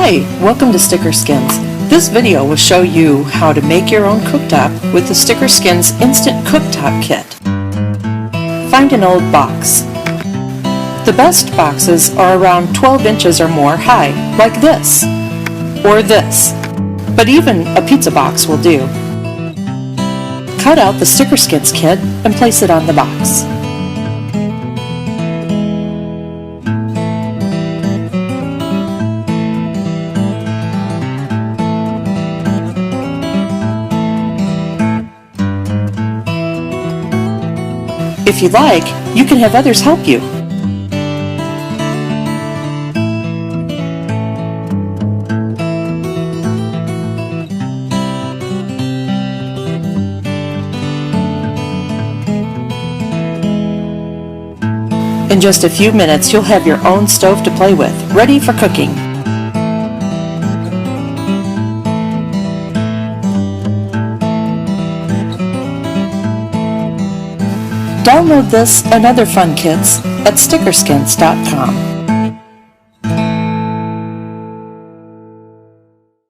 Hi, welcome to StickerSkinz. This video will show you how to make your own cooktop with the StickerSkinz Instant Cooktop Kit. Find an old box. The best boxes are around 12 inches or more high, like this, or this, but even a pizza box will do. Cut out the StickerSkinz kit and place it on the box. If you like, you can have others help you. In just a few minutes, you'll have your own stove to play with, ready for cooking. Download this and other fun kits at StickerSkinz.com.